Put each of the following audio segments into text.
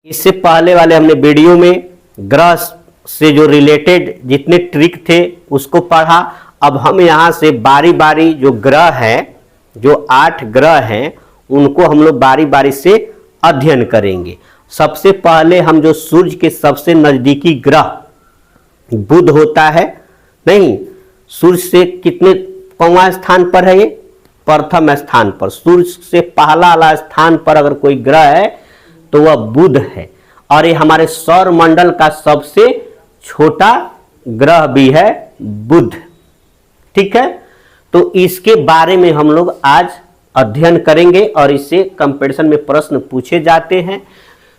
इससे पहले वाले हमने वीडियो में ग्रह से जो रिलेटेड जितने ट्रिक थे उसको पढ़ा। अब हम यहाँ से बारी बारी जो ग्रह है, जो 8 ग्रह हैं, उनको हम लोग बारी बारी से अध्ययन करेंगे। सबसे पहले हम जो सूर्य के सबसे नजदीकी ग्रह बुध होता है, नहीं, सूर्य से कितने कौवा स्थान पर है? ये प्रथम स्थान पर। सूर्य से पहला वाला स्थान पर अगर कोई ग्रह है तो वह बुध है, और ये हमारे सौर मंडल का सबसे छोटा ग्रह भी है बुध। ठीक है, तो इसके बारे में हम लोग आज अध्ययन करेंगे और इससे कंपटीशन में प्रश्न पूछे जाते हैं।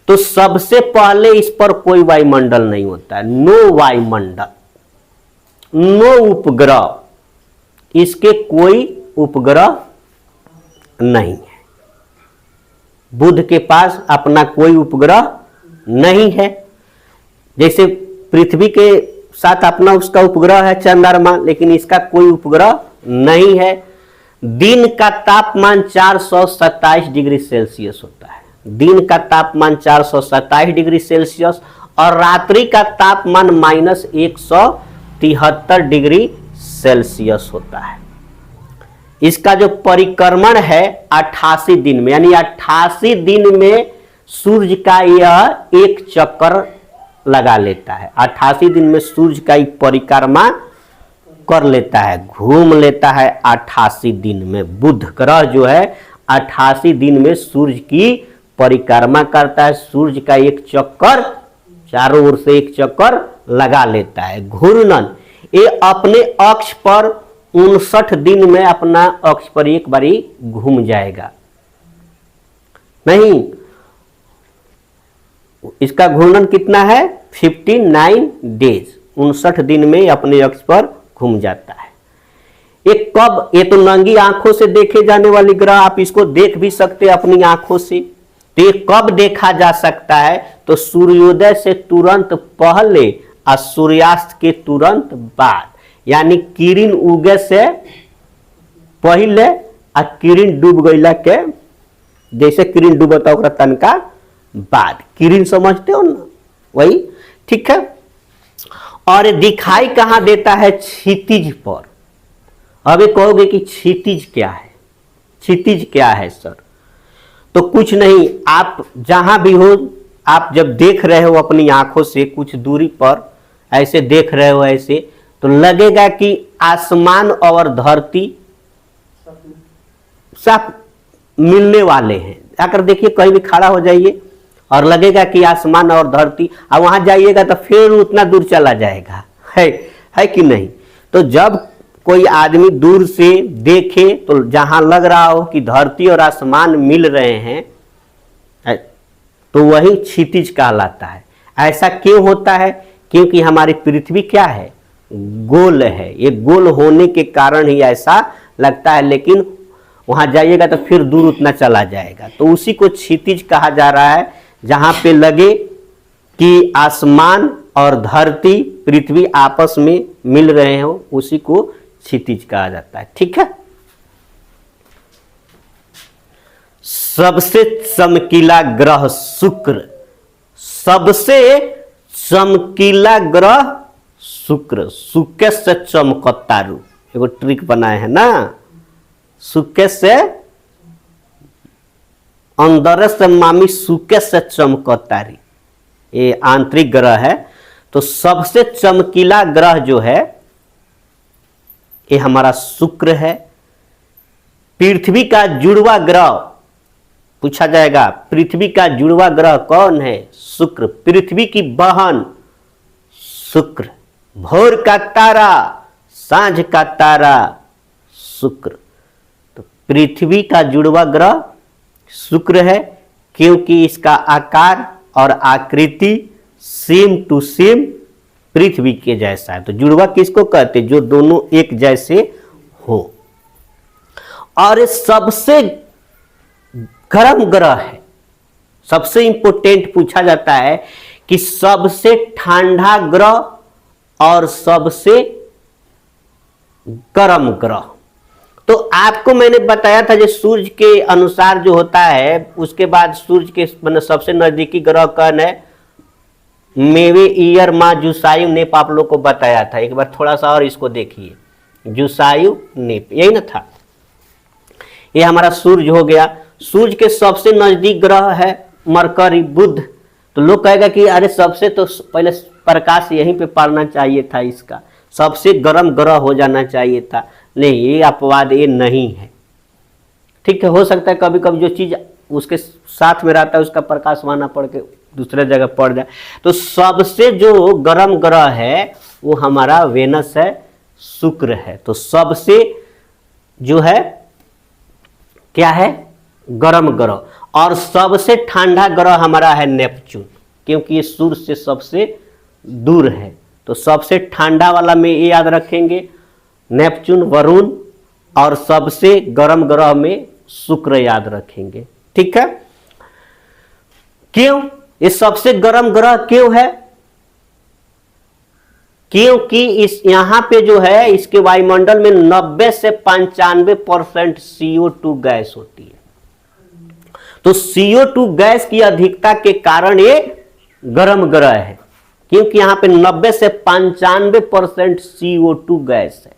तो सबसे पहले इस पर कोई वायुमंडल नहीं होता है, नो वायुमंडल, नो उपग्रह, इसके कोई उपग्रह नहीं है। बुध के पास अपना कोई उपग्रह नहीं है। जैसे पृथ्वी के साथ अपना उसका उपग्रह है चंद्रमा, लेकिन इसका कोई उपग्रह नहीं है। दिन का तापमान 427 डिग्री सेल्सियस होता है, दिन का तापमान 427 डिग्री सेल्सियस, और रात्रि का तापमान -173 डिग्री सेल्सियस होता है। इसका जो परिक्रमण है 88 दिन में, यानी 88 दिन में सूर्य का यह एक चक्कर लगा लेता है। 88 दिन में सूर्य का एक परिक्रमा कर लेता है, घूम लेता है 88 दिन में। बुध ग्रह जो है 88 दिन में सूर्य की परिक्रमा करता है, सूर्य का एक चक्कर, चारों ओर से एक चक्कर लगा लेता है, घूर्णन। ये अपने अक्ष पर 59 दिन में अपना अक्ष पर एक बारी घूम जाएगा। नहीं, इसका घूर्णन कितना है? 59 डेज, 59 दिन में अपने अक्ष पर घूम जाता है। ये कब? ये तो नंगी आंखों से देखे जाने वाली ग्रह, आप इसको देख भी सकते हैं अपनी आंखों से। तो ये कब देखा जा सकता है? तो सूर्योदय से तुरंत पहले और सूर्यास्त के तुरंत बाद, यानी किरण उगे से पहले आ किरण डूब गईला के, जैसे किरण डूबता ओकरा तनका बाद, किरण समझते हो ना, वही। ठीक है, और दिखाई कहां देता है? क्षितिज पर। अब कहोगे कि क्षितिज क्या है? क्षितिज क्या है सर? तो कुछ नहीं, आप जहां भी हो, आप जब देख रहे हो अपनी आंखों से कुछ दूरी पर, ऐसे देख रहे हो ऐसे, तो लगेगा कि आसमान और धरती सब मिलने वाले हैं। आकर देखिए, कहीं भी खड़ा हो जाइए और लगेगा कि आसमान और धरती, अब वहां जाइएगा तो फिर उतना दूर चला जाएगा, है कि नहीं? तो जब कोई आदमी दूर से देखे तो जहां लग रहा हो कि धरती और आसमान मिल रहे हैं, तो वही क्षितिज कहलाता है। ऐसा क्यों होता है? क्योंकि हमारी पृथ्वी क्या है? गोल है। ये गोल होने के कारण ही ऐसा लगता है, लेकिन वहां जाइएगा तो फिर दूर उतना चला जाएगा। तो उसी को क्षितिज कहा जा रहा है, जहां पे लगे कि आसमान और धरती, पृथ्वी आपस में मिल रहे हो, उसी को क्षितिज कहा जाता है। ठीक है, सबसे चमकीला ग्रह शुक्र, सबसे चमकीला ग्रह शुक्र। शुक्र से चमकतारू, एगो ट्रिक बनाए हैं ना, शुक्र से अंदर से मामी शुक्र से चमकतारी, ये आंतरिक ग्रह है। तो सबसे चमकीला ग्रह जो है ये हमारा शुक्र है। पृथ्वी का जुड़वा ग्रह पूछा जाएगा, पृथ्वी का जुड़वा ग्रह कौन है? शुक्र। पृथ्वी की बहन शुक्र। भोर का तारा, सांझ का तारा शुक्र। तो पृथ्वी का जुड़वा ग्रह शुक्र है, क्योंकि इसका आकार और आकृति सेम टू सेम पृथ्वी के जैसा है। तो जुड़वा किसको कहते हैं? जो दोनों एक जैसे हो। और सबसे गर्म ग्रह है। सबसे इंपोर्टेंट पूछा जाता है कि सबसे ठंडा ग्रह और सबसे गर्म ग्रह। तो आपको मैंने बताया था जो सूर्य के अनुसार जो होता है, उसके बाद सूर्य के मतलब सबसे नजदीकी ग्रह कौन है, मेवे ईयर माँ जुसायु नेप आप लोग को बताया था। एक बार थोड़ा सा और इसको देखिए, जुसायु नेप, यही ना था। ये हमारा सूर्य हो गया। सूर्य के सबसे नजदीक ग्रह है मरकरी, बुध। तो लोग कहेगा कि अरे सबसे तो पहले प्रकाश यहीं पे पड़ना चाहिए था, इसका सबसे गर्म ग्रह हो जाना चाहिए था। नहीं, ये अपवाद, ये नहीं है। ठीक है, हो सकता है कभी कभी जो चीज उसके साथ में रहता है उसका प्रकाश वहां ना पड़ के दूसरे जगह पड़ जाए। तो सबसे जो गर्म ग्रह है वो हमारा वेनस है, शुक्र है। तो सबसे जो है क्या है, गर्म ग्रह। और सबसे ठंडा ग्रह हमारा है नेपच्यून, क्योंकि ये सूर्य से सबसे दूर है। तो सबसे ठंडा वाला में ये याद रखेंगे, नेपच्यून, वरुण। और सबसे गर्म ग्रह में शुक्र याद रखेंगे। ठीक है, क्यों ये सबसे गर्म ग्रह क्यों है? क्योंकि इस यहां पे जो है इसके वायुमंडल में 90 से 95% CO2 गैस होती है। तो CO2 गैस की अधिकता के कारण ये गर्म ग्रह है, क्योंकि यहां पे 90 से 95% CO2 गैस है।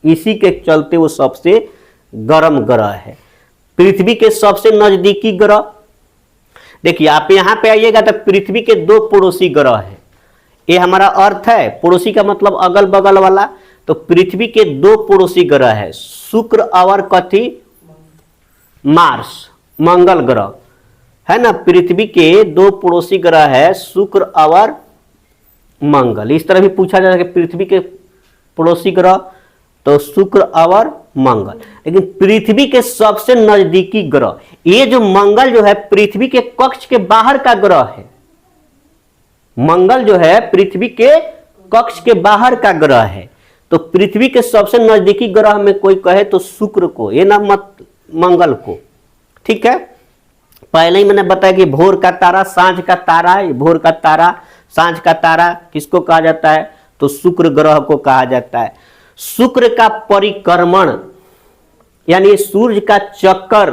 इसी के चलते वो सबसे गर्म ग्रह है। पृथ्वी के सबसे नजदीकी ग्रह, देखिए आप यहां पे आइएगा तो पृथ्वी के 2 पड़ोसी ग्रह है। ये हमारा अर्थ है, पड़ोसी का मतलब अगल बगल वाला। तो पृथ्वी के 2 पड़ोसी ग्रह है, शुक्र और कथी, मार्स, मंगल ग्रह है ना। पृथ्वी के 2 पड़ोसी ग्रह है, शुक्र और मंगल। इस तरह भी पूछा जाता है कि पृथ्वी के पड़ोसी ग्रह, तो शुक्र और मंगल। लेकिन पृथ्वी के सबसे नजदीकी ग्रह, ये जो मंगल जो है पृथ्वी के कक्ष के बाहर का ग्रह है। मंगल जो है पृथ्वी के कक्ष के बाहर का ग्रह है। तो पृथ्वी के सबसे नजदीकी ग्रह में कोई कहे तो शुक्र को, ये ना मत मंगल को। ठीक है, पहले ही मैंने बताया कि भोर का तारा, सांझ का तारा, भोर का तारा, सांझ का तारा किसको कहा जाता है, तो शुक्र ग्रह को कहा जाता है। शुक्र का परिक्रमण यानी सूर्य का चक्कर,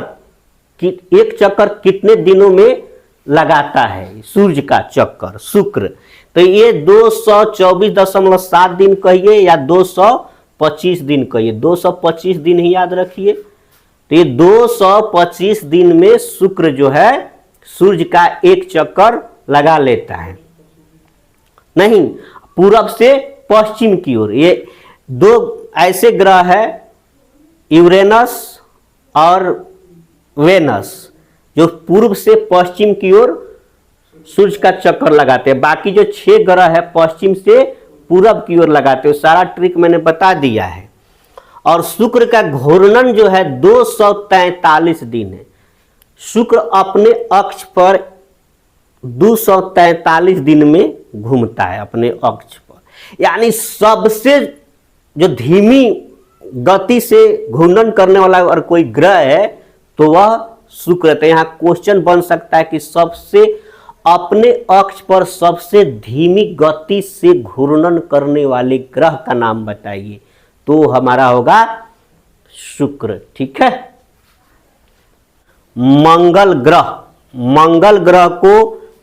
एक चक्कर कितने दिनों में लगाता है सूर्य का चक्कर शुक्र, तो ये 224.7 दिन कहिए या 225 दिन कहिए, 225 दिन ही याद रखिए। तो ये 225 दिन में शुक्र जो है सूर्य का एक चक्कर लगा लेता है। नहीं, पूरब से पश्चिम की ओर। ये 2 ऐसे ग्रह है, यूरेनस और वेनस, जो पूर्व से पश्चिम की ओर सूर्य का चक्कर लगाते हैं। बाकी जो 6 ग्रह है पश्चिम से पूरब की ओर लगाते हैं। सारा ट्रिक मैंने बता दिया है। और शुक्र का घूर्णन जो है 243 दिन है। शुक्र अपने अक्ष पर 243 दिन में घूमता है अपने अक्ष पर। यानी सबसे जो धीमी गति से घूर्णन करने वाला अगर कोई ग्रह है तो वह शुक्र। तो यहाँ क्वेश्चन बन सकता है कि सबसे अपने अक्ष पर सबसे धीमी गति से घूर्णन करने वाले ग्रह का नाम बताइए, तो हमारा होगा शुक्र। ठीक है, मंगल ग्रह, मंगल ग्रह को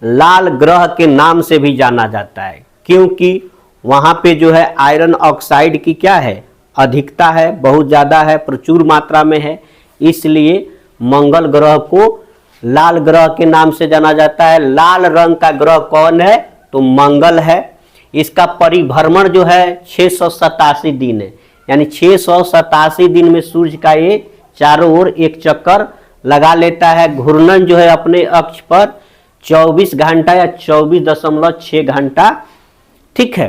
लाल ग्रह के नाम से भी जाना जाता है, क्योंकि वहां पे जो है आयरन ऑक्साइड की क्या है, अधिकता है, बहुत ज्यादा है, प्रचुर मात्रा में है। इसलिए मंगल ग्रह को लाल ग्रह के नाम से जाना जाता है। लाल रंग का ग्रह कौन है, तो मंगल है। इसका परिभ्रमण जो है 687 दिन है, यानी 687 दिन में सूर्य का ये चारों ओर एक चक्कर लगा लेता है। घूर्णन जो है अपने अक्ष पर 24 घंटा या 24.6 घंटा। ठीक है,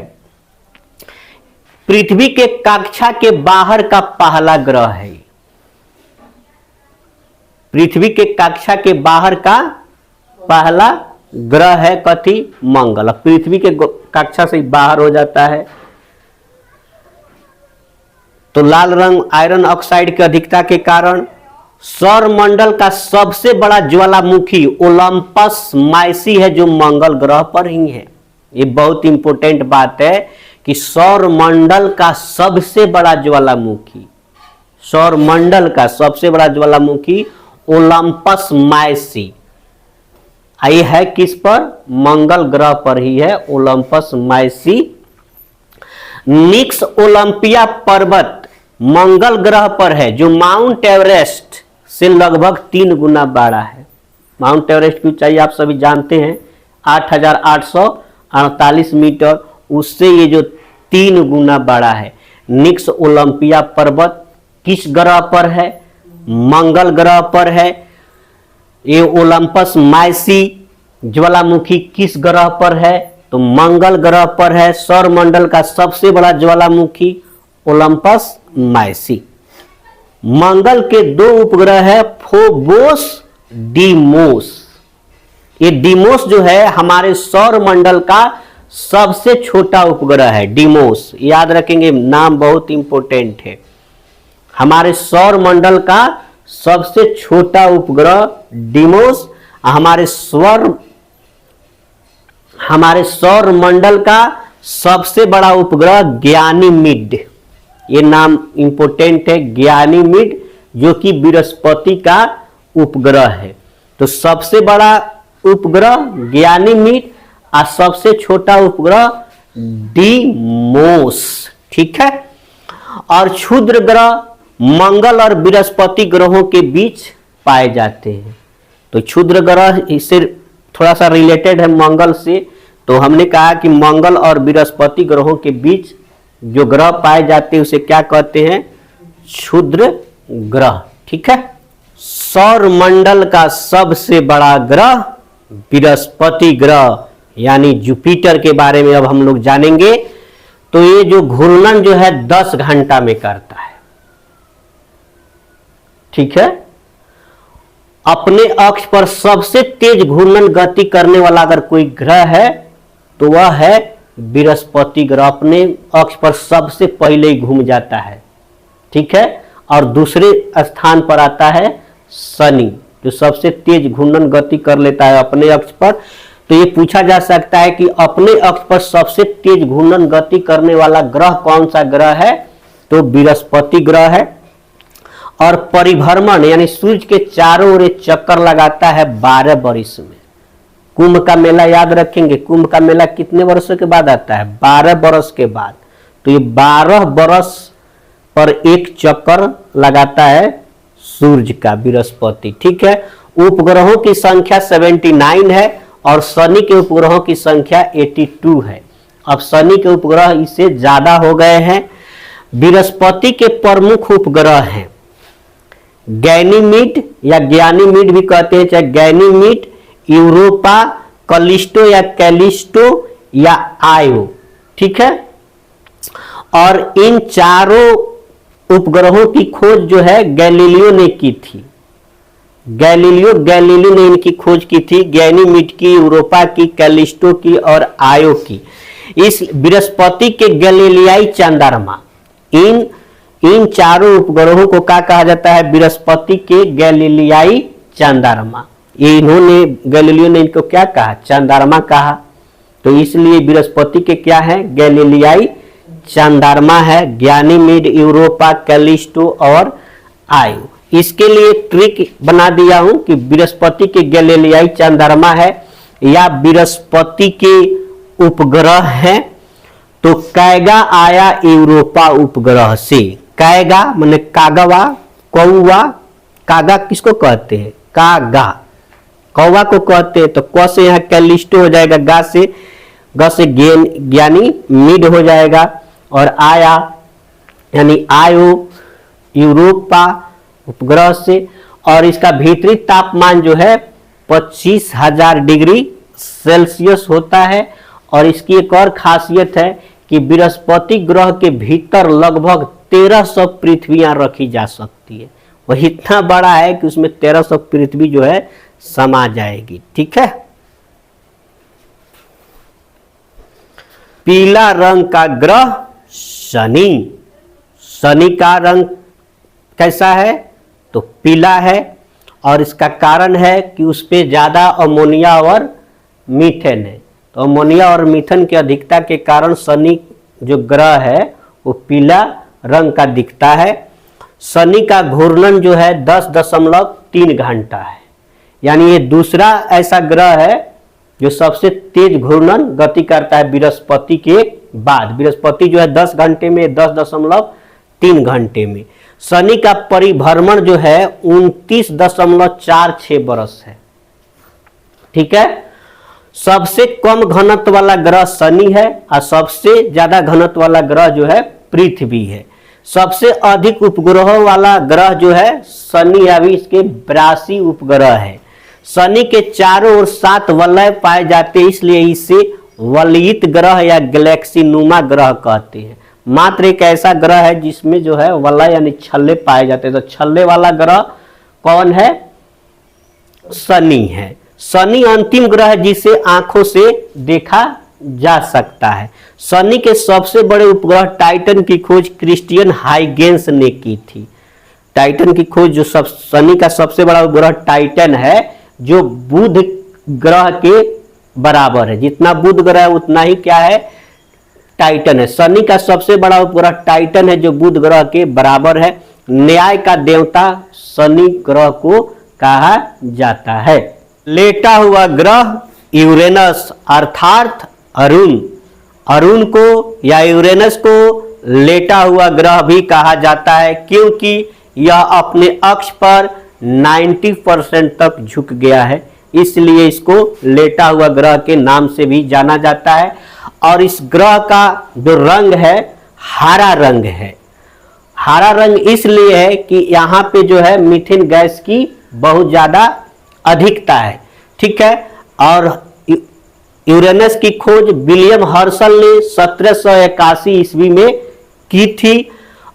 पृथ्वी के कक्षा के बाहर का पहला ग्रह है। पृथ्वी के कक्षा के बाहर का पहला ग्रह है कथी, मंगल। पृथ्वी के कक्षा से बाहर हो जाता है तो लाल रंग आयरन ऑक्साइड की अधिकता के कारण। सौरमंडल का सबसे बड़ा ज्वालामुखी ओलंपस माइसी है, जो मंगल ग्रह पर ही है। ये बहुत इंपॉर्टेंट बात है कि सौरमंडल का सबसे बड़ा ज्वालामुखी सौरमंडल का सबसे बड़ा ज्वालामुखी ओलंपस माइसी। ये है किस पर? मंगल ग्रह पर ही है ओलंपस माइसी। निक्स ओलंपिया पर्वत मंगल ग्रह पर है, जो माउंट एवरेस्ट से लगभग 3 गुना बड़ा है। माउंट एवरेस्ट की ऊंचाई आप सभी जानते हैं 8,848 मीटर, उससे ये जो 3 गुना बड़ा है। निक्स ओलंपिया पर्वत किस ग्रह पर है? मंगल ग्रह पर है। ये ओलंपस माइसी ज्वालामुखी किस ग्रह पर है? तो मंगल ग्रह पर है। सौरमंडल का सबसे बड़ा ज्वालामुखी ओलंपस माइसी। मंगल के 2 उपग्रह है, फोबोस, डीमोस। ये डीमोस जो है हमारे सौरमंडल का सबसे छोटा उपग्रह है, डीमोस। याद रखेंगे, नाम बहुत इंपॉर्टेंट है। हमारे सौरमंडल का सबसे छोटा उपग्रह डीमोस, हमारे सौरमंडल का सबसे बड़ा उपग्रह गैनीमीड। ये नाम इंपॉर्टेंट है, गैनीमीड, जो कि बृहस्पति का उपग्रह है। तो सबसे बड़ा उपग्रह गैनीमीड और सबसे छोटा उपग्रह डीमोस। ठीक है। और क्षुद्र ग्रह मंगल और बृहस्पति ग्रहों के बीच पाए जाते हैं। तो क्षुद्र ग्रह इससे थोड़ा सा रिलेटेड है मंगल से। तो हमने कहा कि मंगल और बृहस्पति ग्रहों के बीच जो ग्रह पाए जाते हैं उसे क्या कहते हैं? क्षुद्र ग्रह। ठीक है। सौरमंडल का सबसे बड़ा ग्रह बृहस्पति ग्रह यानी जुपिटर के बारे में अब हम लोग जानेंगे। तो ये जो घूर्णन जो है 10 घंटा में करता है। ठीक है। अपने अक्ष पर सबसे तेज घूर्णन गति करने वाला अगर कोई ग्रह है तो वह है बृहस्पति ग्रह। अपने अक्ष पर सबसे पहले ही घूम जाता है। ठीक है। और दूसरे स्थान पर आता है शनि, जो सबसे तेज घूर्णन गति कर लेता है अपने अक्ष पर। तो ये पूछा जा सकता है कि अपने अक्ष पर सबसे तेज घूर्णन गति करने वाला ग्रह कौन सा ग्रह है? तो बृहस्पति ग्रह है। और परिभ्रमण यानी सूर्य के चारों ओर चक्कर लगाता है 12 वर्ष में। कुंभ का मेला याद रखेंगे, कुंभ का मेला कितने वर्षों के बाद आता है? 12 वर्ष के बाद। तो ये 12 वर्ष पर एक चक्कर लगाता है सूर्य का बृहस्पति। ठीक है। उपग्रहों की संख्या 79 है और शनि के उपग्रहों की संख्या 82 है। अब शनि के उपग्रह इससे ज्यादा हो गए हैं। बृहस्पति के प्रमुख उपग्रह हैं गैनीमीड या गैनीमीड भी कहते हैं, चाहे गैनीमीड, यूरोपा, कलिस्टो या कैलिस्टो या आयो। ठीक है। और इन चारों उपग्रहों की खोज जो है गैलीलियो ने की थी। गैलीलियो ने इनकी खोज की थी, गैनीमीड की, यूरोपा की, कैलिस्टो की और आयो की। इस बृहस्पति के गैलीलियाई चंद्रमा, इन चारों उपग्रहों को क्या कहा जाता है? बृहस्पति के गैलीलियाई चंद्रमा। ये इन्होंने गैलीलियो ने इनको क्या कहा? चंद्रमा कहा। तो इसलिए बृहस्पति के क्या है? गैलीलियाई चंद्रमा है। गैनीमीड, यूरोपा, कैलिस्टो और आयो। इसके लिए ट्रिक बना दिया हूं कि बृहस्पति के गैलीलियाई चंद्रमा है या बृहस्पति के उपग्रह है। तो कैगा आया यूरोपा उपग्रह से। कैगा माने कागवा, कौवा। कागा किसको कहते हैं? कागा कौवा को कहते हैं। तो क से यहाँ कैलिस्टो हो जाएगा, ग से ज्ञानी मिड हो जाएगा और आया यानी आयो यूरोपा उपग्रह से। और इसका भीतरी तापमान जो है 25,000 डिग्री सेल्सियस होता है। और इसकी एक और खासियत है कि बृहस्पति ग्रह के भीतर लगभग 1300 पृथ्वियां रखी जा सकती है। वह इतना बड़ा है कि उसमें 1300 पृथ्वी जो है समा जाएगी। ठीक है। पीला रंग का ग्रह शनि। शनि का रंग कैसा है? तो पीला है। और इसका कारण है कि उस पर ज्यादा अमोनिया और मीथेन है। तो अमोनिया और मीथेन की अधिकता के कारण शनि जो ग्रह है वो पीला रंग का दिखता है। शनि का घूर्णन जो है 10.3 घंटा है, यानी ये दूसरा ऐसा ग्रह है जो सबसे तेज घूर्णन गति करता है बृहस्पति के बाद। बृहस्पति जो है 10 घंटे में, 10.3 घंटे में। शनि का परिभ्रमण जो है 29.46 वर्ष है। ठीक है, सबसे कम घनत्व वाला ग्रह शनि है और सबसे ज्यादा घनत्व वाला ग्रह जो है पृथ्वी है। सबसे अधिक उपग्रह वाला ग्रह जो है शनि, अभी इसके 82 उपग्रह है। शनि के चारों ओर 7 वलय पाए जाते हैं, इसलिए इसे वलयित ग्रह या गैलेक्सी नुमा ग्रह कहते हैं। मात्र एक ऐसा ग्रह है जिसमें जो है वलय यानी छल्ले पाए जाते हैं। तो छल्ले वाला ग्रह कौन है? शनि है। शनि अंतिम ग्रह है जिसे आंखों से देखा जा सकता है। शनि के सबसे बड़े उपग्रह टाइटन की खोज क्रिस्टियन हाइगेंस ने की थी। टाइटन की खोज जो शनि का सबसे बड़ा उपग्रह टाइटन है, जो बुध ग्रह के बराबर है। जितना बुध ग्रह है उतना ही क्या है? टाइटन है। शनि का सबसे बड़ा उपग्रह टाइटन है जो बुध ग्रह के बराबर है। न्याय का देवता शनि ग्रह को कहा जाता है। लेटा हुआ ग्रह यूरेनस अर्थात अरुण, अरुण को या यूरेनस को लेटा हुआ ग्रह भी कहा जाता है, क्योंकि यह अपने अक्ष पर 90% तक झुक गया है, इसलिए इसको लेटा हुआ ग्रह के नाम से भी जाना जाता है। और इस ग्रह का जो रंग है हरा रंग है। हरा रंग इसलिए है कि यहाँ पे जो है मीथेन गैस की बहुत ज्यादा अधिकता है। ठीक है, और यूरेनस की खोज विलियम हर्शल ने 1781 ईस्वी में की थी।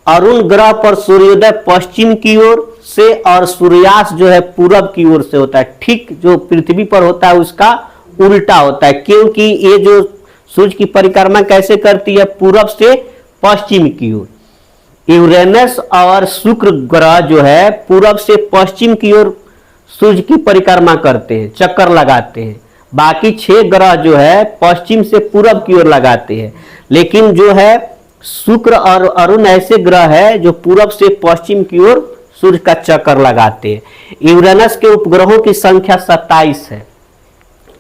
अरुण ग्रह पर सूर्योदय पश्चिम की ओर से और सूर्यास्त जो है पूरब की ओर से होता है। ठीक जो पृथ्वी पर होता है उसका उल्टा होता है, क्योंकि ये जो सूर्य की परिक्रमा कैसे करती है? पूरब से पश्चिम की ओर। यूरेनस और शुक्र ग्रह जो है पूरब से पश्चिम की ओर सूर्य की परिक्रमा करते हैं, चक्कर लगाते हैं। बाकी 6 ग्रह जो है पश्चिम से पूरब की ओर लगाते हैं, लेकिन जो है शुक्र और अरुण ऐसे ग्रह है जो पूरब से पश्चिम की ओर सूर्य का चक्कर लगाते हैं। यूरेनस के उपग्रहों की संख्या 27 है,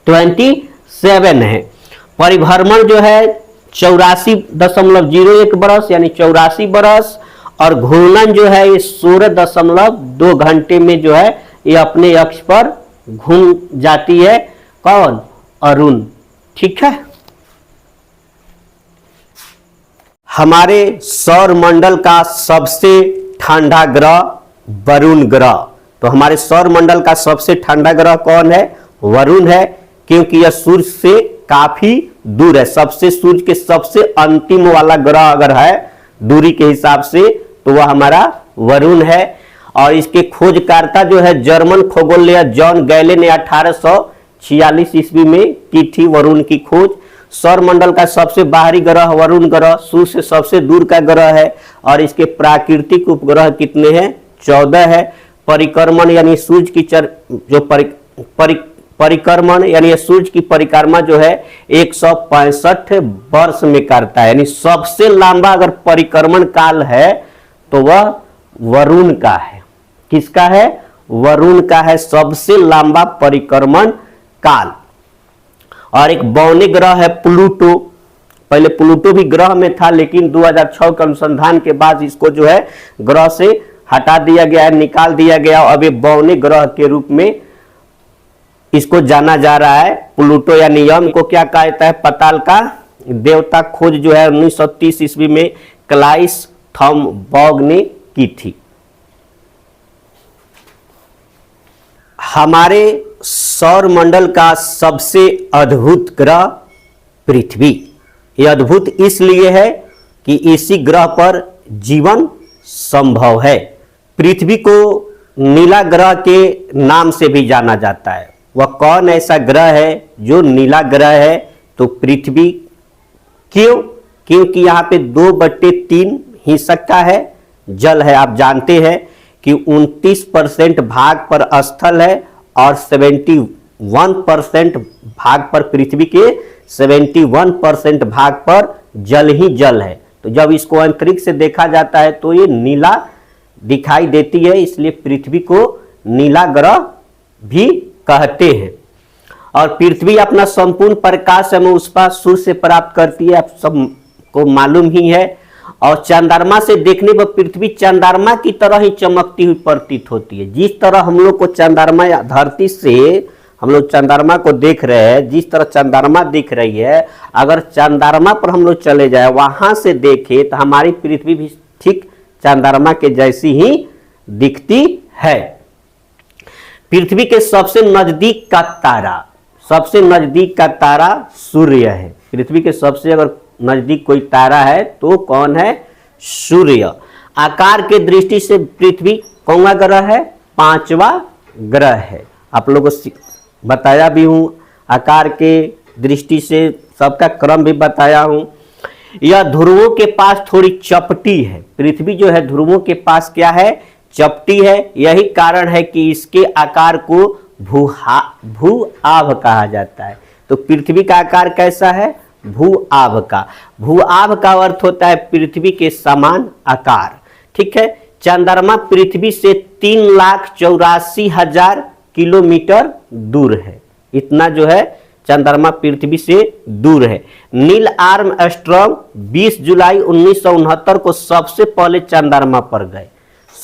27 है। परिभ्रमण जो है 84.01 बरस यानी 84 बरस, और घूर्णन जो है ये 16.2 घंटे में जो है ये अपने अक्ष पर घूम जाती है। कौन? अरुण। ठीक है, हमारे सौर मंडल का सबसे ठंडा ग्रह वरुण ग्रह। तो हमारे सौर मंडल का सबसे ठंडा ग्रह कौन है? वरुण है, क्योंकि यह सूर्य से काफी दूर है। सबसे सूर्य के सबसे अंतिम वाला ग्रह अगर है दूरी के हिसाब से तो वह हमारा वरुण है। और इसके खोजकर्ता जो है जर्मन खगोलय जॉन गैले ने 1846 ईस्वी में की थी वरुण की खोज। सौर मंडल का सबसे बाहरी ग्रह वरुण ग्रह सूर्य से सबसे दूर का ग्रह है, और इसके प्राकृतिक उपग्रह कितने हैं? 14 है। परिक्रमण यानी सूर्य की परिक्रमण यानी सूर्य की परिक्रमा जो है 165 वर्ष में करता है, यानी सबसे लंबा अगर परिक्रमण काल है तो वह वरुण का है। किसका है? वरुण का है सबसे लंबा परिक्रमण काल। और एक बौने ग्रह है प्लूटो। पहले प्लूटो भी ग्रह में था, लेकिन 2006 के अनुसंधान के बाद इसको जो है ग्रह से हटा दिया गया है, निकाल दिया गया। अब ये बौने ग्रह के रूप में इसको जाना जा रहा है। प्लूटो या नियम को क्या कहता है? पाताल का देवता। खोज जो है 1930 ईस्वी में क्लाइस थॉमबर्ग ने की थी। हमारे सौर मंडल का सबसे अद्भुत ग्रह पृथ्वी। यह अद्भुत इसलिए है कि इसी ग्रह पर जीवन संभव है। पृथ्वी को नीला ग्रह के नाम से भी जाना जाता है। वह कौन ऐसा ग्रह है जो नीला ग्रह है? तो पृथ्वी। क्यों? क्योंकि यहाँ पे 2/3 हिस्सा का है जल है। आप जानते हैं कि 29% भाग पर स्थल है और 71% भाग पर पृथ्वी के 71% भाग पर जल ही जल है। तो जब इसको अंतरिक्ष से देखा जाता है तो ये नीला दिखाई देती है, इसलिए पृथ्वी को नीला ग्रह भी कहते हैं। और पृथ्वी अपना संपूर्ण प्रकाश हमें उस पर सूर्य से प्राप्त करती है, आप सबको मालूम ही है। और चंद्रमा से देखने पर पृथ्वी चंद्रमा की तरह ही चमकती हुई प्रतीत होती है। जिस तरह हम लोग को चंद्रमा या धरती से हम लोग चंद्रमा को देख रहे हैं, जिस तरह चंद्रमा दिख रही है, अगर चंद्रमा पर हम लोग चले जाए, वहां से देखें तो हमारी पृथ्वी भी ठीक चंद्रमा के जैसी ही दिखती है। पृथ्वी के सबसे नजदीक का तारा, सबसे नजदीक का तारा सूर्य है। पृथ्वी के सबसे अगर नजदीक कोई तारा है तो कौन है? सूर्य। आकार के दृष्टि से पृथ्वी कौन सा ग्रह है? 5वां ग्रह है। आप लोगों को बताया भी हूं, आकार के दृष्टि से सबका क्रम भी बताया हूं। यह ध्रुवों के पास थोड़ी चपटी है। पृथ्वी जो है ध्रुवों के पास क्या है? चपटी है। यही कारण है कि इसके आकार को भू-आभ कहा जाता है। तो पृथ्वी का आकार कैसा है? भू-आभ का। भू-आभ का अर्थ होता है पृथ्वी के समान आकार। ठीक है। चंद्रमा पृथ्वी से 3,84,000 किलोमीटर दूर है। इतना जो है चंद्रमा पृथ्वी से दूर है। नील आर्मस्ट्रांग 20 जुलाई 1969 को सबसे पहले चंद्रमा पर गए।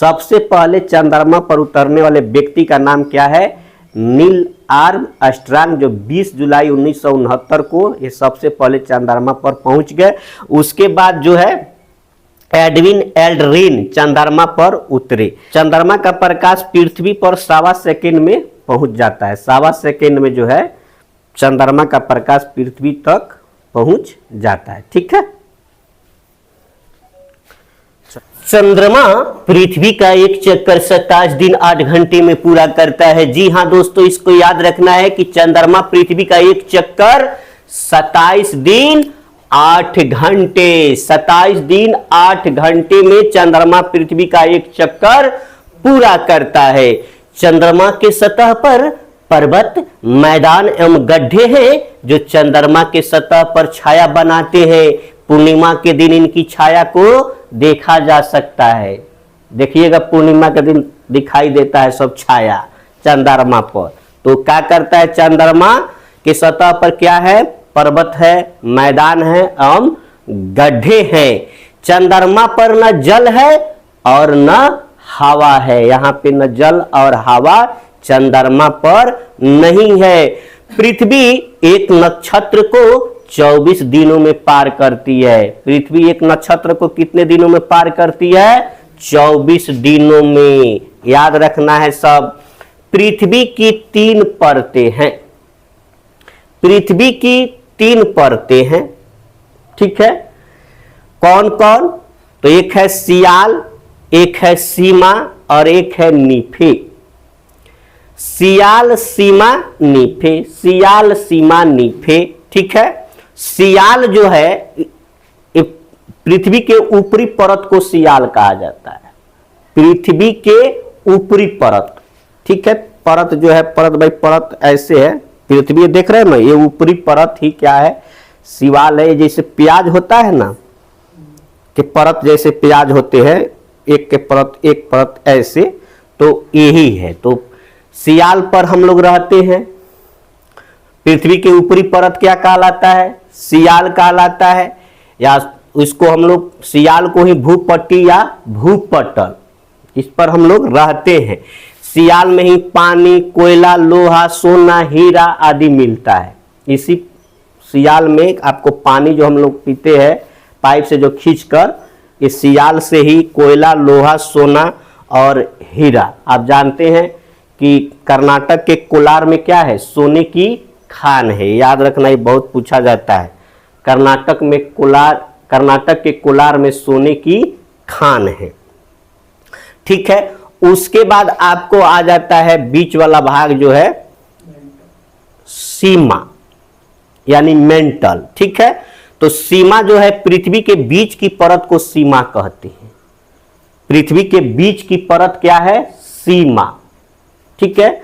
सबसे पहले चंद्रमा पर उतरने वाले व्यक्ति का नाम क्या है? नील आर्मस्ट्रांग, जो 20 जुलाई 1969 को ये सबसे पहले चंद्रमा पर पहुंच गए। उसके बाद जो है एडविन एल्ड्रिन चंद्रमा पर उतरे। चंद्रमा का प्रकाश पृथ्वी पर 1.25 सेकेंड में पहुंच जाता है। 1.25 सेकेंड में जो है चंद्रमा का प्रकाश पृथ्वी तक पहुंच जाता है। ठीक है। चंद्रमा पृथ्वी का एक चक्कर 27 दिन 8 घंटे में पूरा करता है। जी हां दोस्तों, इसको याद रखना है कि चंद्रमा पृथ्वी का एक चक्कर 27 दिन 8 घंटे, 27 दिन 8 घंटे में चंद्रमा पृथ्वी का एक चक्कर पूरा करता है। चंद्रमा के सतह पर पर्वत, मैदान एवं गड्ढे हैं जो चंद्रमा के सतह पर छाया बनाते हैं। पूर्णिमा के दिन इनकी छाया को देखा जा सकता है। देखिएगा पूर्णिमा के दिन दिखाई देता है सब छाया चंद्रमा पर। तो क्या करता है? चंद्रमा के सतह पर क्या है? पर्वत है, मैदान है एवं गड्ढे हैं। चंद्रमा पर न जल है और न हवा है। यहाँ पे न जल और हवा चंद्रमा पर नहीं है। पृथ्वी एक नक्षत्र को 24 दिनों में पार करती है। पृथ्वी एक नक्षत्र को कितने दिनों में पार करती है? 24 दिनों में। याद रखना है सब। पृथ्वी की 3 परतें हैं। पृथ्वी की 3 परतें हैं। ठीक है। कौन कौन? तो एक है सियाल, एक है सीमा और एक है नीफे। सियाल, सीमा, नीफे। सियाल, सीमा, नीफे। ठीक है। सियाल जो है पृथ्वी के ऊपरी परत को सियाल कहा जाता है। पृथ्वी के ऊपरी परत। ठीक है। परत जो है, परत भाई परत ऐसे है। पृथ्वी देख रहे हैं ना, ये ऊपरी परत ही क्या है? सिवाल है। जैसे प्याज होता है ना, कि परत जैसे प्याज होते हैं, एक के परत एक परत ऐसे, तो यही है। तो सियाल पर हम लोग रहते हैं। पृथ्वी के ऊपरी परत क्या कहलाता है? सियाल कहलाता है। या इसको हम लोग सियाल को ही भूपट्टी या भूपटल, इस पर हम लोग रहते हैं। सियाल में ही पानी, कोयला, लोहा, सोना, हीरा आदि मिलता है। इसी सियाल में आपको पानी जो हम लोग पीते हैं पाइप से जो खींचकर, इस सियाल से ही कोयला, लोहा, सोना और हीरा। आप जानते हैं कि कर्नाटक के कोलार में क्या है? सोने की खान है। याद रखना, ये बहुत पूछा जाता है। कर्नाटक के कोलार में सोने की खान है। ठीक है। उसके बाद आपको आ जाता है बीच वाला भाग जो है सीमा, यानी मेंटल। ठीक है। तो सीमा जो है पृथ्वी के बीच की परत को सीमा कहते हैं। पृथ्वी के बीच की परत क्या है? सीमा। ठीक है।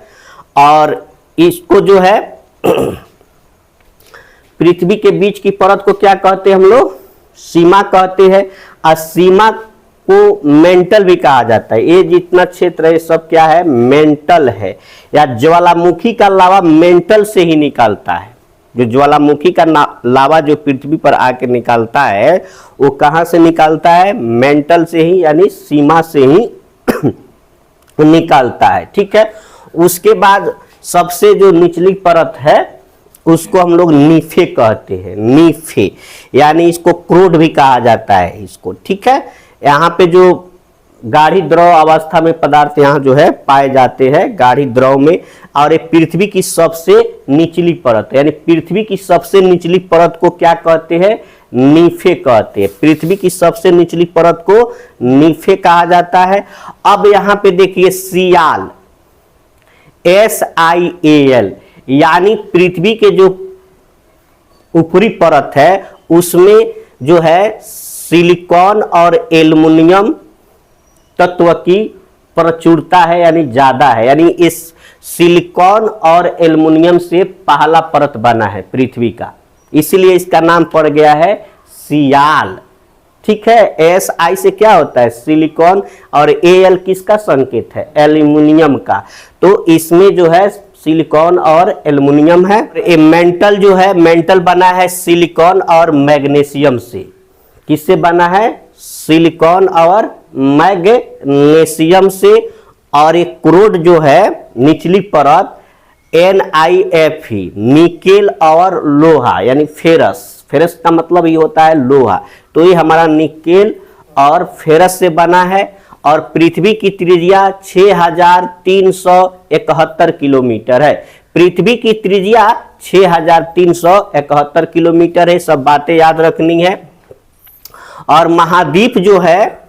और इसको जो है पृथ्वी के बीच की परत को क्या कहते हैं हम लोग? सीमा कहते हैं। और सीमा को मेंटल भी कहा जाता है। ये जितना क्षेत्र है ये सब क्या है, मेंटल है, या ज्वालामुखी का लावा मेंटल से ही निकलता है। जो ज्वालामुखी का लावा जो पृथ्वी पर आके निकलता है वो कहाँ से निकलता है, मेंटल से ही, यानी सीमा से ही निकलता है। ठीक है, उसके बाद सबसे जो निचली परत है उसको हम लोग नीफे कहते हैं, नीफे, यानी इसको क्रोड भी कहा जाता है इसको। ठीक है, यहाँ पे जो गाढ़ी द्रव अवस्था में पदार्थ यहाँ जो है पाए जाते हैं गाढ़ी द्रव में, और ये पृथ्वी की सबसे निचली परत, यानी पृथ्वी की सबसे निचली परत को क्या कहते हैं, नीफे कहते हैं। पृथ्वी की सबसे निचली परत को नीफे कहा जाता है। अब यहाँ पे देखिए सियाल, SIAL, यानी पृथ्वी के जो ऊपरी परत है उसमें जो है सिलिकॉन और एल्युमिनियम तत्व की प्रचुरता है, यानी ज्यादा है, यानी इस सिलिकॉन और एल्युमिनियम से पहला परत बना है पृथ्वी का, इसीलिए इसका नाम पड़ गया है सियाल। ठीक है, SI से क्या होता है, सिलिकॉन, और AL किसका संकेत है, एल्युमिनियम का। तो इसमें जो है सिलिकॉन और एल्युमिनियम है। ये मेंटल जो है, मेंटल बना है सिलिकॉन और मैग्नीशियम से। किससे बना है, सिलिकॉन और मैग्नीशियम से। और एक क्रोड जो है निचली परत NiFe, निकेल और लोहा, यानी फेरस, फेरस का मतलब ये होता है लोहा, तो ये हमारा निकेल और फेरस से बना है। और पृथ्वी की त्रिज्या 6371 किलोमीटर है। पृथ्वी की त्रिज्या 6371 किलोमीटर है, सब बातें याद रखनी है। और महाद्वीप जो है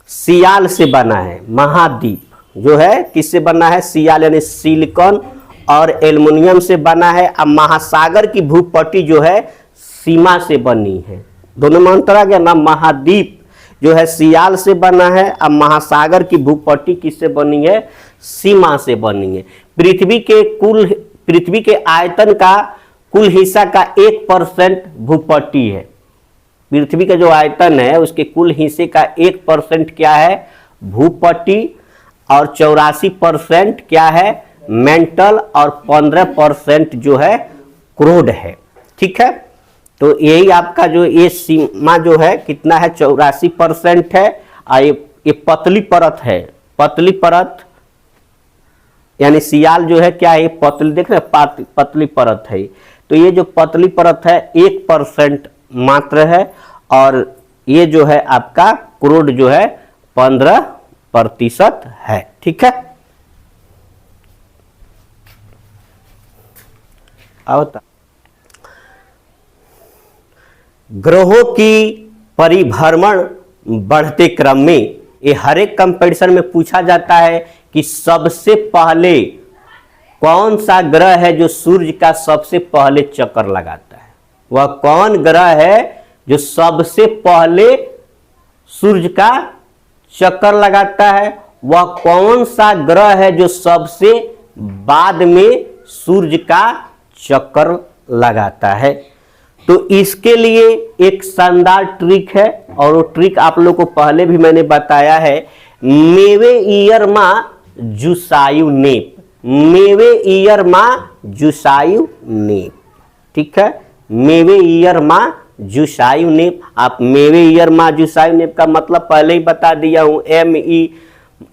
सियाल से बना है, महाद्वीप जो है किससे बना है, सियाल, यानी सिलिकॉन और एल्युमिनियम से बना है। अब महासागर की भूपट्टी जो है सीमा से बनी है, दोनों में अंतर आ गया ना। महाद्वीप जो है सियाल से बना है, अब महासागर की भूपट्टी किससे बनी है, सीमा से बनी है। पृथ्वी के आयतन का कुल हिस्सा का 1% भूपट्टी है। पृथ्वी का जो आयतन है उसके कुल हिस्से का 1% क्या है, भूपट्टी, और 84% क्या है, मेंटल, और 15% जो है क्रोड है। ठीक है, तो यही आपका जो ये सीमा जो है कितना है, 84% है। और ये पतली परत है, पतली परत, यानी सियाल जो है क्या है, ये पतली, देख रहे हैं पतली परत है। तो ये जो पतली परत है 1% मात्र है, और ये जो है आपका क्रोड जो है 15% है। ठीक है, अब ग्रहों की परिभ्रमण बढ़ते क्रम में, ये हर एक कंपैरिजन में पूछा जाता है कि सबसे पहले कौन सा ग्रह है जो सूर्य का सबसे पहले चक्कर लगाता है। वह कौन ग्रह है जो सबसे पहले सूर्य का चक्कर लगाता है, वह कौन सा ग्रह है जो सबसे बाद में सूर्य का चक्कर लगाता है। तो इसके लिए एक शानदार ट्रिक है, और वो ट्रिक आप लोगों को पहले भी मैंने बताया है, मेवे ईयर मा जुसायु नेप, मेवे ईयर मा जुसायु नेप। ठीक है, मेवे ईयर मा जुसायु नेप। आप मेवे ईयर मा जुसायु नेप का मतलब पहले ही बता दिया हूं, ME,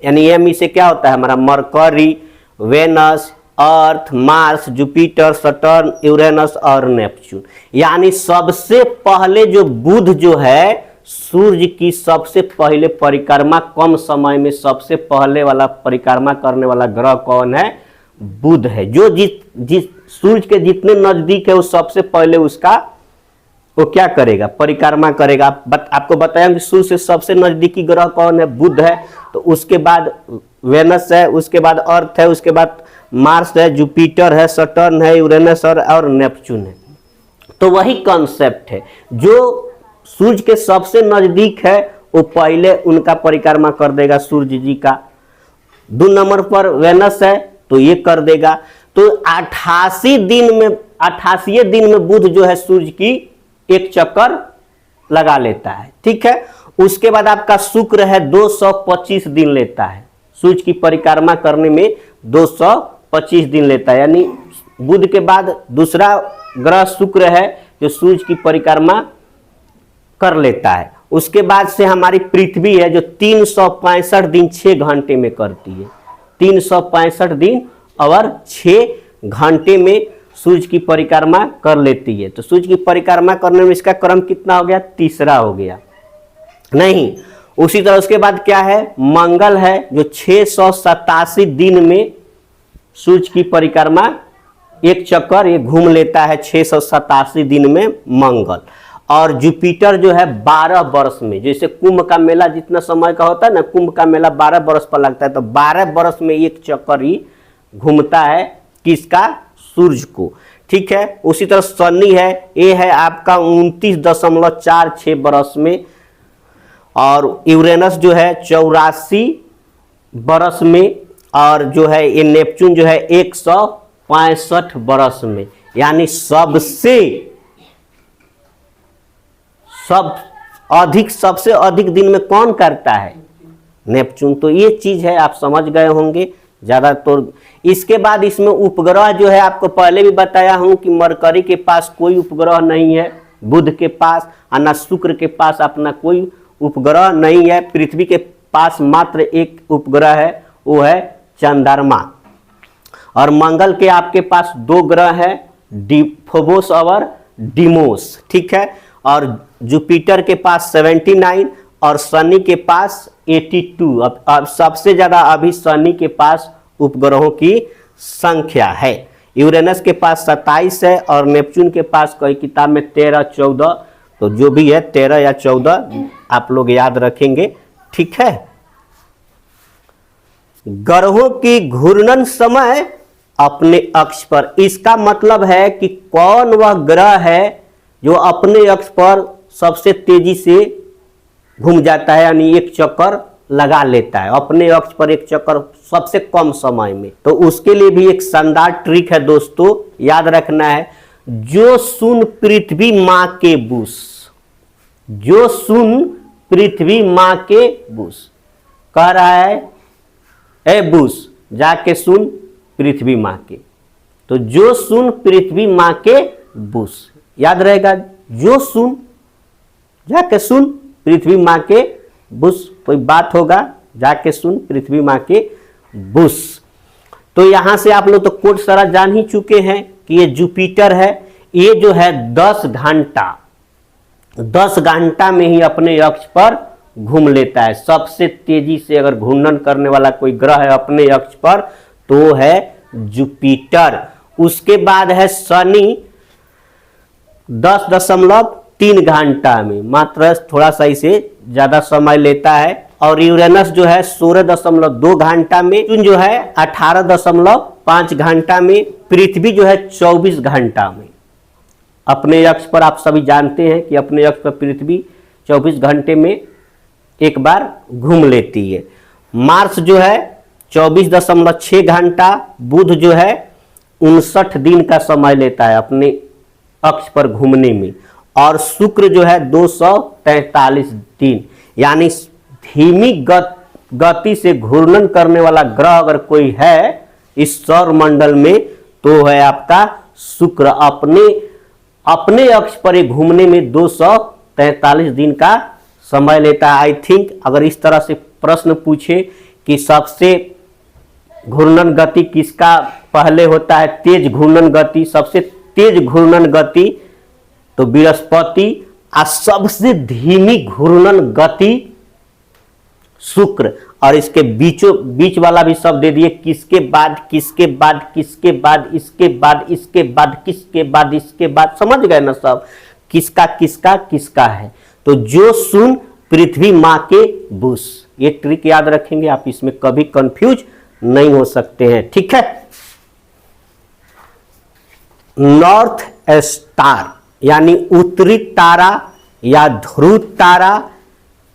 यानी ME से क्या होता है हमारा, मरकरी, वेनस, अर्थ, मार्स, जुपिटर, सटर्न, यूरेनस और नेपच्यून। यानी सबसे पहले जो बुध जो है, सूर्य की सबसे पहले परिक्रमा, कम समय में सबसे पहले वाला परिक्रमा करने वाला ग्रह कौन है, बुध है। जो जिस सूर्य के जितने नजदीक है वो सबसे पहले उसका वो क्या करेगा, परिक्रमा करेगा। आपको बताया कि सूर्य से सबसे नजदीकी ग्रह कौन है, बुध है। तो उसके बाद वेनस है, उसके बाद अर्थ है, उसके बाद मार्स है, जुपिटर है, सटर्न है, यूरेनस और नेपच्यून है। तो वही कॉन्सेप्ट है, जो सूर्य के सबसे नजदीक है वो पहले उनका परिक्रमा कर देगा सूर्य जी का। 2 नंबर पर वेनस है तो ये कर देगा। तो 88 दिन में बुध जो है सूर्य की एक चक्कर लगा लेता है। ठीक है, उसके बाद आपका शुक्र है 225 दिन लेता है, सूर्य की परिक्रमा करने में 225 दिन लेता है, यानी बुध के बाद दूसरा ग्रह शुक्र है जो सूर्य की परिक्रमा कर लेता है। उसके बाद से हमारी पृथ्वी है जो 365 दिन 6 घंटे में करती है, 365 दिन और 6 घंटे में सूर्य की परिक्रमा कर लेती है। तो सूर्य की परिक्रमा करने में इसका क्रम कितना हो गया, तीसरा हो गया नहीं। उसी तरह उसके बाद क्या है, मंगल है जो 687 दिन में सूर्य की परिक्रमा एक चक्कर ये घूम लेता है, 687 दिन में मंगल। और जुपिटर जो है 12 वर्ष में, जैसे कुंभ का मेला जितना समय का होता है ना, कुंभ का मेला 12 वर्ष पर लगता है, तो 12 वर्ष में एक चक्कर ही घूमता है किसका, सूर्य को। ठीक है, उसी तरह शनि है, ये है आपका 29.46 वर्ष में। और यूरेनस जो है 84 वर्ष में, और जो है ये नेपच्यून जो है 165 वर्ष में। यानी सबसे अधिक दिन में कौन करता है, नेपच्यून। तो ये चीज है, आप समझ गए होंगे ज्यादा। तो इसके बाद इसमें उपग्रह जो है, आपको पहले भी बताया हूं कि मरकरी के पास कोई उपग्रह नहीं है, बुध के पास और न शुक्र के पास अपना कोई उपग्रह नहीं है। पृथ्वी के पास मात्र एक उपग्रह है, वो है चंद्रमा। और मंगल के आपके पास 2 ग्रह है, फोबोस और डिमोस। ठीक है, और जुपिटर के पास 79 और शनि के पास 82। अब सबसे ज्यादा अभी शनि के पास उपग्रहों की संख्या है। यूरेनस के पास 27 है और नेपच्यून के पास कोई किताब में 13-14, तो जो भी है 13 या 14 आप लोग याद रखेंगे। ठीक है, ग्रहों की घूर्णन समय अपने अक्ष पर, इसका मतलब है कि कौन वह ग्रह है जो अपने अक्ष पर सबसे तेजी से घूम जाता है, यानी एक चक्कर लगा लेता है अपने अक्ष पर, एक चक्कर सबसे कम समय में। तो उसके लिए भी एक शानदार ट्रिक है दोस्तों, याद रखना है। जो सुन पृथ्वी माँ के बुस, जो सुन पृथ्वी माँ के बुस, कह रहा है ए बुस जाके सुन पृथ्वी माँ के। तो जो सुन पृथ्वी माँ के बुस, याद रहेगा, जो सुन जाके सुन पृथ्वी माँ के बुस, कोई बात होगा जाके सुन पृथ्वी माँ के बुस। तो यहां से आप लोग तो कोड सारा जान ही चुके हैं कि ये जुपिटर है, ये जो है 10 घंटा में ही अपने अक्ष पर घूम लेता है। सबसे तेजी से अगर घूर्णन करने वाला कोई ग्रह है अपने अक्ष पर तो है जुपिटर। उसके बाद है शनि 10.3 घंटा में, मात्र थोड़ा सा इसे ज्यादा समय लेता है। और यूरेनस जो है 16.2 घंटा में, नेपच्यून जो है 18.5 घंटा में, पृथ्वी जो है 24 घंटा में। अपने अक्ष पर आप सभी जानते हैं कि अपने अक्ष पर पृथ्वी 24 घंटे में एक बार घूम लेती है। मार्स जो है 24.6 घंटा, बुध जो है 59 दिन का समय लेता है अपने अक्ष पर घूमने में, और शुक्र जो है 243 दिन। यानी धीमी गति से घूर्णन करने वाला ग्रह अगर कोई है इस सौर मंडल में तो है आपका शुक्र। अपने अक्ष पर घूमने में 243 दिन का समय लेता है। आई थिंक अगर इस तरह से प्रश्न पूछे कि सबसे घूर्णन गति किसका पहले होता है, तेज घूर्णन गति, सबसे तेज घूर्णन गति तो बृहस्पति, और सबसे धीमी घूर्णन गति शुक्र। और इसके बीच वाला भी सब दे दिए, किसके बाद किसके बाद किसके बाद इसके बाद इसके बाद किसके बाद इसके बाद, समझ गए ना सब, किसका किसका किसका है। तो जो सुन पृथ्वी माँ के बुस, ये ट्रिक याद रखेंगे आप, इसमें कभी कंफ्यूज नहीं हो सकते हैं। ठीक है, नॉर्थ स्टार यानी उत्तरी तारा या ध्रुव तारा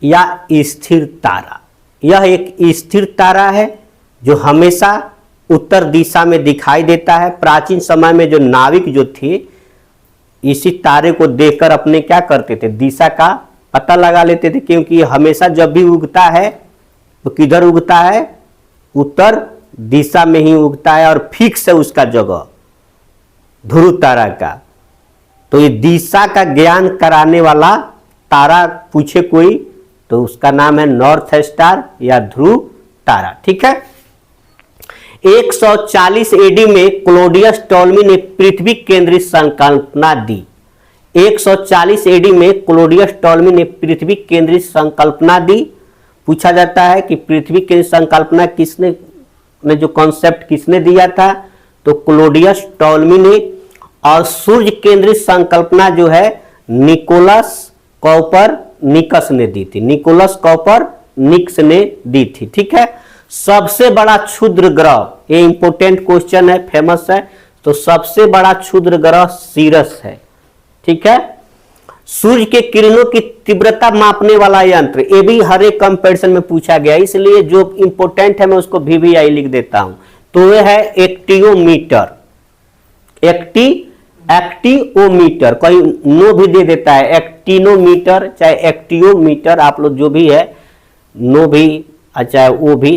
या स्थिर तारा, यह एक स्थिर तारा है जो हमेशा उत्तर दिशा में दिखाई देता है। प्राचीन समय में जो नाविक जो थे इसी तारे को देखकर अपने क्या करते थे, दिशा का पता लगा लेते थे, क्योंकि हमेशा जब भी उगता है तो किधर उगता है, उत्तर दिशा में ही उगता है और फिक्स है उसका जगह ध्रुव तारा का। तो ये दिशा का ज्ञान कराने वाला तारा पूछे कोई तो उसका नाम है नॉर्थ स्टार या ध्रुव तारा। ठीक है। 140 एडी में क्लॉडियस टॉलमी ने पृथ्वी केंद्रित संकल्पना दी। 140 एडी में क्लॉडियस टॉलमी ने पृथ्वी केंद्रित संकल्पना दी। पूछा जाता है कि पृथ्वी केंद्रित संकल्पना किसने ने जो कॉन्सेप्ट किसने दिया था, तो क्लॉडियस टॉलमी ने। और सूर्य केंद्रित संकल्पना जो है निकोलस कॉपरनिकस ने दी थी, निकोलस कॉपरनिकस ने दी थी। ठीक है। सबसे बड़ा क्षुद्र ग्रह, ये इंपोर्टेंट क्वेश्चन है, फेमस है। तो सबसे बड़ा क्षुद्र ग्रह सीरस है। ठीक है। सूर्य के किरणों की तीव्रता मापने वाला यंत्र, ये भी हर एक कंपैरिजन में पूछा गया, इसलिए जो इंपोर्टेंट है मैं उसको VVI लिख देता हूं। तो यह है एक्टियोमीटर, एक्टियोमीटर, कहीं नो भी दे देता है, एक्टिनोमीटर चाहे एक्टियोमीटर, आप लोग जो भी है नो भी चाहे वो भी,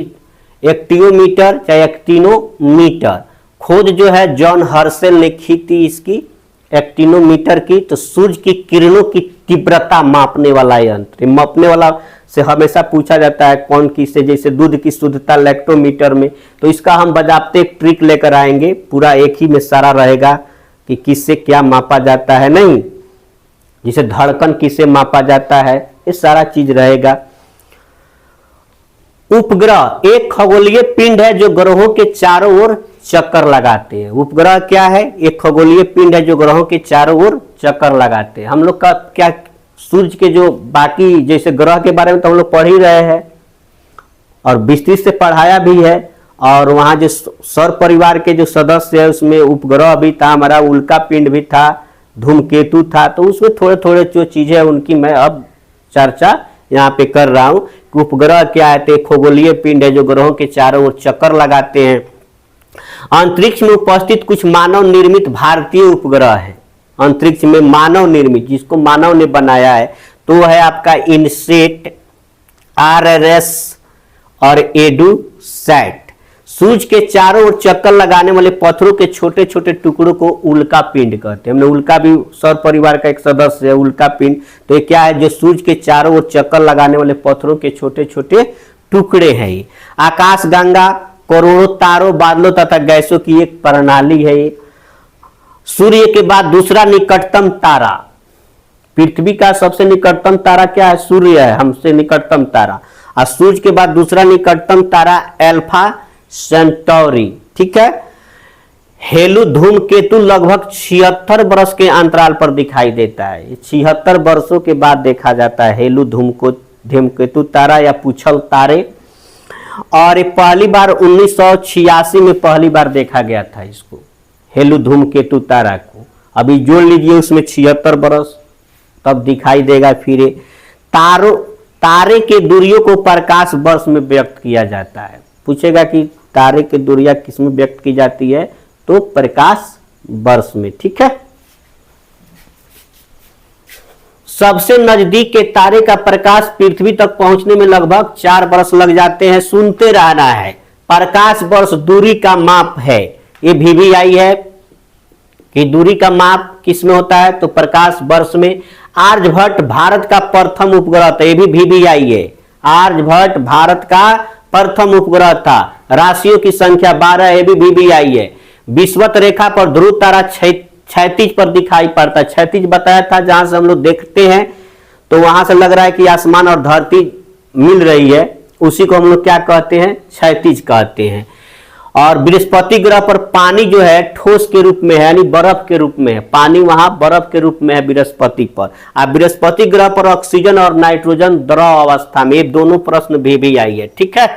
एक्टियोमीटर चाहे एक्टिनोमीटर। खोज जो है जॉन हर्शेल ने की थी इसकी एक्टिनोमीटर की। तो सूर्य की किरणों की तीव्रता मापने वाला यंत्र, मापने वाला से हमेशा पूछा जाता है कौन किससे, जैसे दूध की शुद्धता लैक्टोमीटर में। तो इसका हम बजाते एक ट्रिक लेकर आएंगे, पूरा एक ही में सारा रहेगा कि किससे क्या मापा जाता है, नहीं जिसे धड़कन किससे मापा जाता है, ये सारा चीज रहेगा। उपग्रह एक खगोलीय पिंड है जो ग्रहों के चारों ओर चक्कर लगाते हैं। उपग्रह क्या है, एक खगोलीय पिंड है जो ग्रहों के चारों ओर चक्कर लगाते हैं। हम लोग का क्या सूर्य के जो बाकी जैसे ग्रह के बारे में तो हम लोग पढ़ ही रहे हैं और विस्तृत से पढ़ाया भी है। और वहां जो सौर परिवार के जो सदस्य है उसमें उपग्रह भी था, हमारा उल्का पिंड भी था, धूमकेतु था। तो उसमें थोड़े थोड़े जो चीजें है उनकी मैं अब चर्चा यहाँ पे कर रहा हूं कि उपग्रह क्या है। तो खगोलीय पिंड है जो ग्रहों के चारों ओर चक्कर लगाते हैं। अंतरिक्ष में उपस्थित कुछ मानव निर्मित भारतीय उपग्रह है। अंतरिक्ष में मानव निर्मित, जिसको मानव ने बनाया है, तो है आपका इनसेट, RRS और एडुसैट। सूर्य के चारों ओर चक्कर लगाने वाले पत्थरों के छोटे छोटे टुकड़ों को उल्का पिंड कहते हैं। हमने उल्का भी सौर परिवार का एक सदस्य है, उल्का पिंड। तो ये क्या है, जो सूर्य के चारों ओर चक्कर लगाने वाले पत्थरों के छोटे छोटे टुकड़े हैं। ये आकाश गंगा करोड़ों तारों, बादलों तथा गैसों की एक प्रणाली है। ये सूर्य के बाद दूसरा निकटतम तारा, पृथ्वी का सबसे निकटतम तारा क्या है, सूर्य है हमसे निकटतम तारा। और सूर्य के बाद दूसरा निकटतम तारा एल्फा सेंटौरी। ठीक है। हेलु धूमकेतु लगभग 76 वर्ष के अंतराल पर दिखाई देता है। 76 वर्षों के बाद देखा जाता है हेलु धूमकेतु तारा या पूछल तारे। और ये पहली बार 1986 में पहली बार देखा गया था इसको, हेलु धूमकेतु तारा को। अभी जोड़ लीजिए उसमें 76 वर्ष, तब दिखाई देगा। फिर तारे के दूरियों को प्रकाश वर्ष में व्यक्त किया जाता है। पूछेगा कि तारे की दूरियां किस में व्यक्त की जाती है, तो प्रकाश वर्ष में। ठीक है। सबसे नजदीक के तारे का प्रकाश पृथ्वी तक पहुंचने में लगभग 4 वर्ष लग जाते हैं। सुनते रहना है। प्रकाश वर्ष दूरी का माप है। ये VVI है कि दूरी का माप किस में होता है, तो प्रकाश वर्ष में। आर्यभट्ट भारत का प्रथम उपग्रह था, ये भी VVI है। आर्यभट्ट भारत का प्रथम उपग्रह था। राशियों की संख्या 12, ये भी VVI है। विषुवत रेखा पर ध्रुव तारा क्षैतिज पर दिखाई पड़ता है। क्षैतिज बताया था, जहां से हम लोग देखते हैं तो वहां से लग रहा है कि आसमान और धरती मिल रही है, उसी को हम लोग क्या कहते हैं, क्षैतिज कहते हैं। और बृहस्पति ग्रह पर पानी जो है ठोस के रूप में है, यानी बर्फ के रूप में है। पानी वहां बर्फ के रूप में है बृहस्पति पर। और बृहस्पति ग्रह पर ऑक्सीजन और नाइट्रोजन द्रव अवस्था में। ये दोनों प्रश्न VVI है। ठीक है।